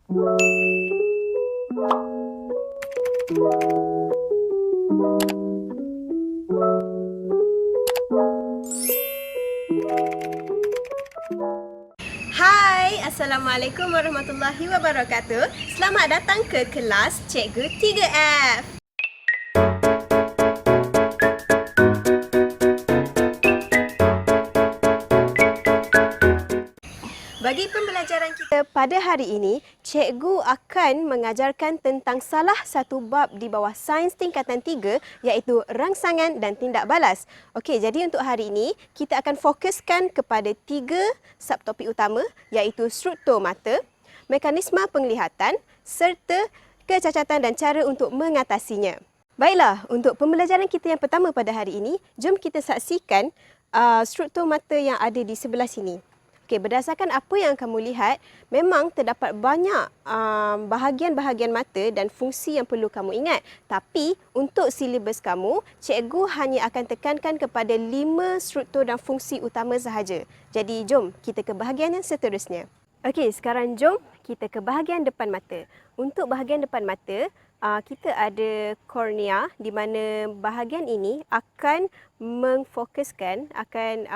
Hai, Assalamualaikum warahmatullahi wabarakatuh. Selamat datang ke kelas Cikgu 3F. Bagi pembelajaran kita pada hari ini, cikgu akan mengajarkan tentang salah satu bab di bawah sains tingkatan 3 iaitu rangsangan dan tindak balas. Okey, jadi untuk hari ini kita akan fokuskan kepada 3 subtopik utama iaitu struktur mata, mekanisme penglihatan serta kecacatan dan cara untuk mengatasinya. Baiklah, untuk pembelajaran kita yang pertama pada hari ini, jom kita saksikan struktur mata yang ada di sebelah sini. Okey, berdasarkan apa yang kamu lihat, memang terdapat banyak bahagian-bahagian mata dan fungsi yang perlu kamu ingat. Tapi untuk silibus kamu, cikgu hanya akan tekankan kepada 5 struktur dan fungsi utama sahaja. Jadi jom kita ke bahagian yang seterusnya. Okey, sekarang jom kita ke bahagian depan mata. Untuk bahagian depan mata, kita ada kornea di mana bahagian ini akan memfokuskan, akan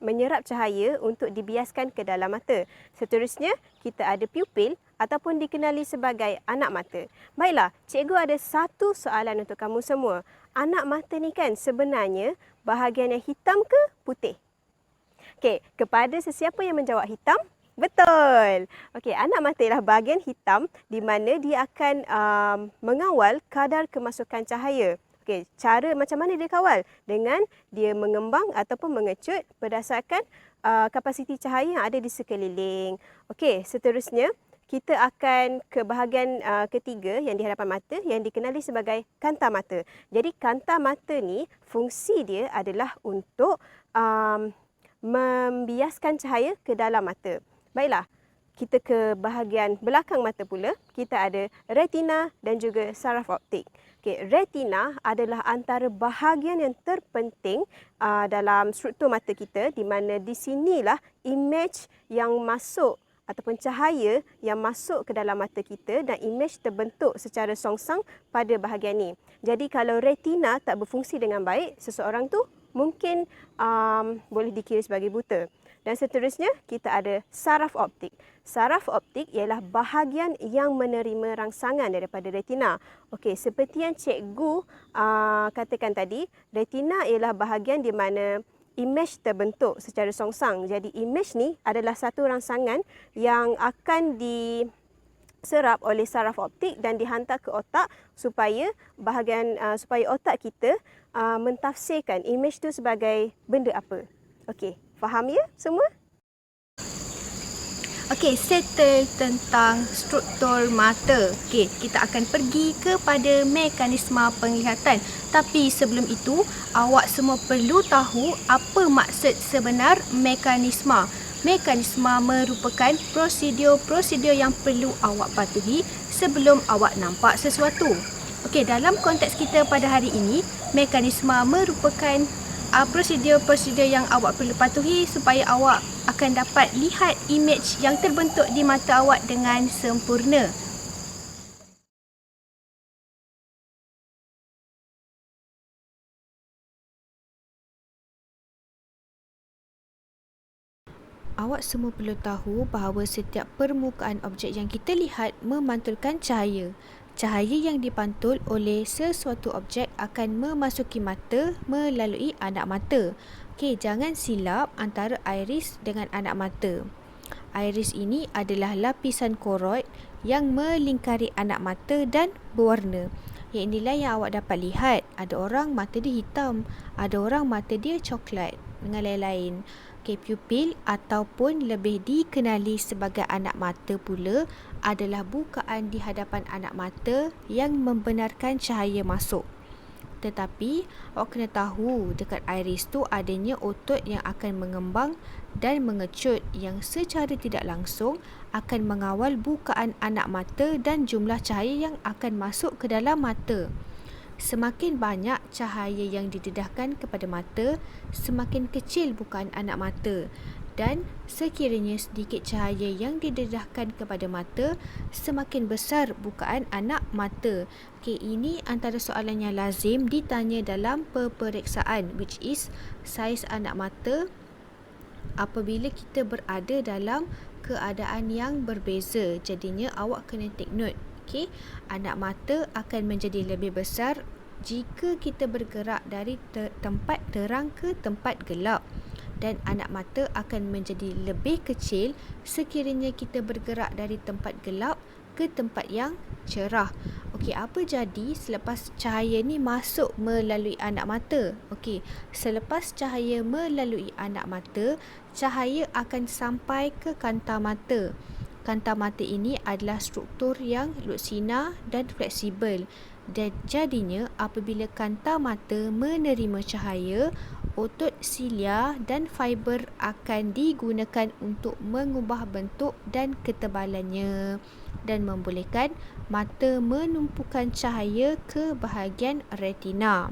menyerap cahaya untuk dibiaskan ke dalam mata. Seterusnya, kita ada pupil ataupun dikenali sebagai anak mata. Baiklah, cikgu ada satu soalan untuk kamu semua. Anak mata ni kan sebenarnya bahagian yang hitam ke putih? Okey, kepada sesiapa yang menjawab hitam, betul. Okey, anak mata ialah bahagian hitam di mana dia akan mengawal kadar kemasukan cahaya. Okey, cara macam mana dia kawal? Dengan dia mengembang ataupun mengecut berdasarkan kapasiti cahaya yang ada di sekeliling. Okey, seterusnya kita akan ke bahagian ketiga yang di hadapan mata yang dikenali sebagai kanta mata. Jadi kanta mata ni fungsi dia adalah untuk membiaskan cahaya ke dalam mata. Baiklah, kita ke bahagian belakang mata pula. Kita ada retina dan juga saraf optik. Okay, retina adalah antara bahagian yang terpenting dalam struktur mata kita di mana di sinilah imej yang masuk ataupun cahaya yang masuk ke dalam mata kita dan imej terbentuk secara songsang pada bahagian ini. Jadi kalau retina tak berfungsi dengan baik, seseorang tu mungkin boleh dikira sebagai buta. Dan seterusnya, kita ada saraf optik. Saraf optik ialah bahagian yang menerima rangsangan daripada retina. Okey, seperti yang cikgu katakan tadi, retina ialah bahagian di mana imej terbentuk secara songsang. Jadi imej ni adalah satu rangsangan yang akan diserap oleh saraf optik dan dihantar ke otak supaya supaya otak kita mentafsirkan imej tu sebagai benda apa. Okey, faham ya semua? Okey, settle tentang struktur mata. Okey, kita akan pergi kepada mekanisme penglihatan. Tapi sebelum itu, awak semua perlu tahu apa maksud sebenar mekanisme. Mekanisme merupakan prosedur-prosedur yang perlu awak patuhi sebelum awak nampak sesuatu. Okey, dalam konteks kita pada hari ini, mekanisme merupakan prosedur-prosedur yang awak perlu patuhi supaya awak akan dapat lihat imej yang terbentuk di mata awak dengan sempurna. Awak semua perlu tahu bahawa setiap permukaan objek yang kita lihat memantulkan cahaya. Cahaya yang dipantul oleh sesuatu objek akan memasuki mata melalui anak mata. Okey, jangan silap antara iris dengan anak mata. Iris ini adalah lapisan koroid yang melingkari anak mata dan berwarna. Yang inilah yang awak dapat lihat. Ada orang mata dia hitam, ada orang mata dia coklat dengan lain-lain. Okey, pupil ataupun lebih dikenali sebagai anak mata pula adalah bukaan di hadapan anak mata yang membenarkan cahaya masuk. Tetapi awak kena tahu dekat iris tu adanya otot yang akan mengembang dan mengecut yang secara tidak langsung akan mengawal bukaan anak mata dan jumlah cahaya yang akan masuk ke dalam mata. Semakin banyak cahaya yang didedahkan kepada mata, semakin kecil bukaan anak mata. dan sekiranya sedikit cahaya yang didedahkan kepada mata, semakin besar bukaan anak mata. Okey, ini antara soalan yang lazim ditanya dalam peperiksaan, which is saiz anak mata apabila kita berada dalam keadaan yang berbeza. Jadinya awak kena take note. Okey, anak mata akan menjadi lebih besar jika kita bergerak dari tempat terang ke tempat gelap, dan anak mata akan menjadi lebih kecil sekiranya kita bergerak dari tempat gelap ke tempat yang cerah. Okey, apa jadi selepas cahaya ni masuk melalui anak mata? Okey, selepas cahaya melalui anak mata, cahaya akan sampai ke kanta mata. Kanta mata ini adalah struktur yang lutsina dan fleksibel. Dan jadinya apabila kanta mata menerima cahaya, otot silia dan fiber akan digunakan untuk mengubah bentuk dan ketebalannya dan membolehkan mata menumpukan cahaya ke bahagian retina.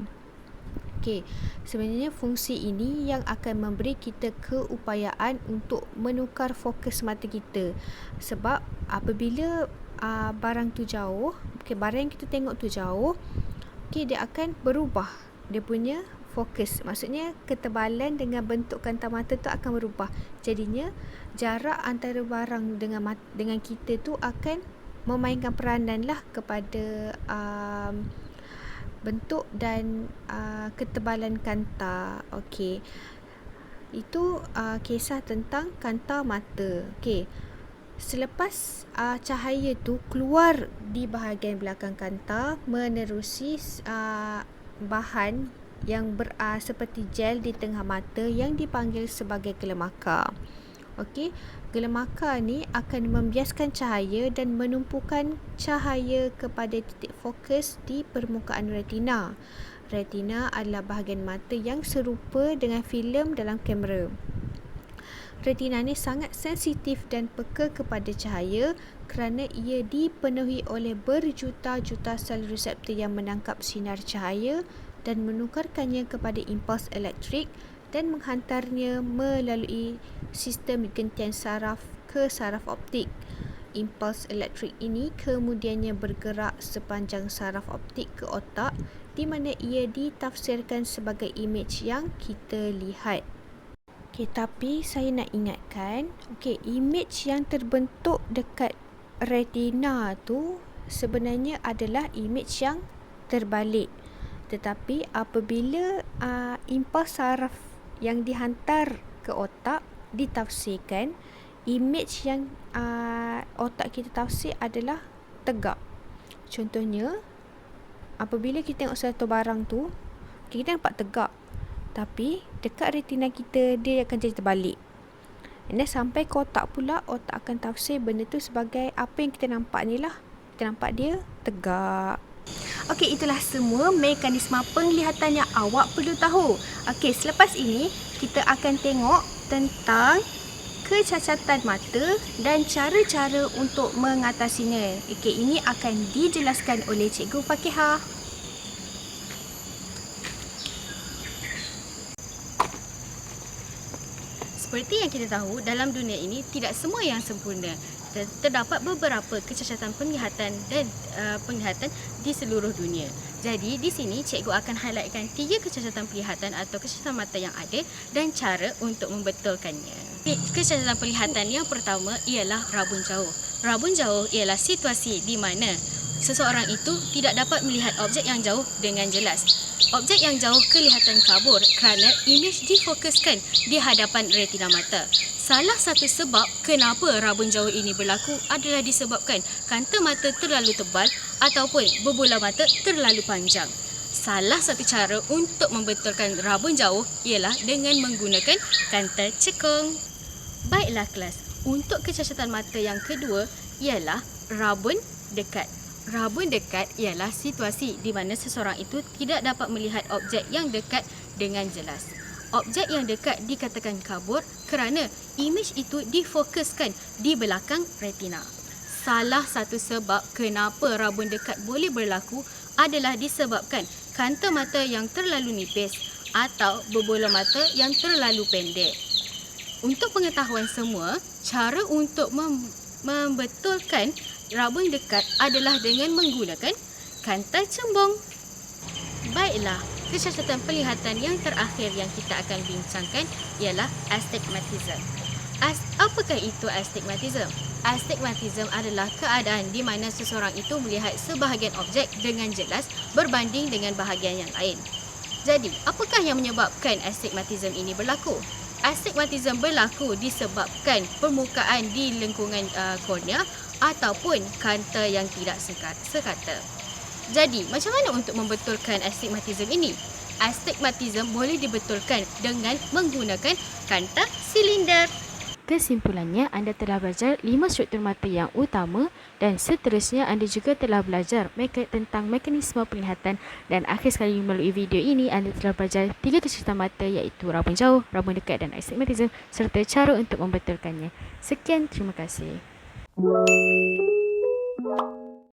Okey, sebenarnya fungsi ini yang akan memberi kita keupayaan untuk menukar fokus mata kita. Sebab apabila barang tu jauh, barang yang kita tengok tu jauh, dia akan berubah dia punya fokus. Maksudnya ketebalan dengan bentuk kanta mata tu akan berubah. Jadinya jarak antara barang dengan kita tu akan memainkan peranan lah kepada bentuk dan ketebalan kanta. Okey, itu kisah tentang kanta mata. Okey, selepas cahaya tu keluar di bahagian belakang kanta menerusi bahan yang seperti gel di tengah mata yang dipanggil sebagai gelemaka. Okey, gelemaka ni akan membiaskan cahaya dan menumpukan cahaya kepada titik fokus di permukaan retina. Retina adalah bahagian mata yang serupa dengan filem dalam kamera. Retina ni sangat sensitif dan peka kepada cahaya kerana ia dipenuhi oleh berjuta-juta sel reseptor yang menangkap sinar cahaya dan menukarkannya kepada impuls elektrik dan menghantarnya melalui sistem gentian saraf ke saraf optik. Impuls elektrik ini kemudiannya bergerak sepanjang saraf optik ke otak, di mana ia ditafsirkan sebagai imej yang kita lihat. Okey, tapi saya nak ingatkan, imej yang terbentuk dekat retina tu sebenarnya adalah imej yang terbalik. Tetapi apabila impuls saraf yang dihantar ke otak ditafsirkan, imej yang otak kita tafsir adalah tegak. Contohnya, apabila kita tengok satu barang tu, kita nampak tegak. Tapi dekat retina kita dia akan jadi terbalik. Dan sampai ke otak pula, otak akan tafsir benda tu sebagai apa yang kita nampak ni lah. Kita nampak dia tegak. Okey, itulah semua mekanisme penglihatan yang awak perlu tahu. Okey, selepas ini kita akan tengok tentang kecacatan mata dan cara-cara untuk mengatasinya. Okey, ini akan dijelaskan oleh Cikgu Fakihah. Seperti yang kita tahu, dalam dunia ini tidak semua yang sempurna. Terdapat beberapa kecacatan penglihatan dan penglihatan di seluruh dunia. Jadi di sini cikgu akan highlightkan 3 kecacatan penglihatan atau kecacatan mata yang ada dan cara untuk membetulkannya. Kecacatan penglihatan yang pertama ialah rabun jauh. Rabun jauh ialah situasi di mana seseorang itu tidak dapat melihat objek yang jauh dengan jelas. Objek yang jauh kelihatan kabur kerana imej difokuskan di hadapan retina mata. Salah satu sebab kenapa rabun jauh ini berlaku adalah disebabkan kanta mata terlalu tebal ataupun berbola mata terlalu panjang. Salah satu cara untuk membetulkan rabun jauh ialah dengan menggunakan kanta cekung. Baiklah kelas, untuk kecacatan mata yang kedua ialah rabun dekat. Rabun dekat ialah situasi di mana seseorang itu tidak dapat melihat objek yang dekat dengan jelas. Objek yang dekat dikatakan kabur kerana imej itu difokuskan di belakang retina. Salah satu sebab kenapa rabun dekat boleh berlaku adalah disebabkan kanta mata yang terlalu nipis atau berbola mata yang terlalu pendek. untuk pengetahuan semua, cara untuk membetulkan rabun dekat adalah dengan menggunakan kantai cembung. Baiklah, kecacatan penglihatan yang terakhir yang kita akan bincangkan ialah astigmatism. Apakah itu astigmatism? Astigmatism adalah keadaan di mana seseorang itu melihat sebahagian objek dengan jelas berbanding dengan bahagian yang lain. Jadi, apakah yang menyebabkan astigmatism ini berlaku? Astigmatism berlaku disebabkan permukaan di lengkungan kornea ataupun kanta yang tidak sekata. Jadi, macam mana untuk membetulkan astigmatism ini? Astigmatism boleh dibetulkan dengan menggunakan kanta silinder. Kesimpulannya, anda telah belajar 5 struktur mata yang utama dan seterusnya anda juga telah belajar tentang mekanisme penglihatan dan akhir sekali melalui video ini anda telah belajar 3 kecacatan mata iaitu rabun jauh, rabun dekat dan astigmatism serta cara untuk membetulkannya. Sekian, terima kasih.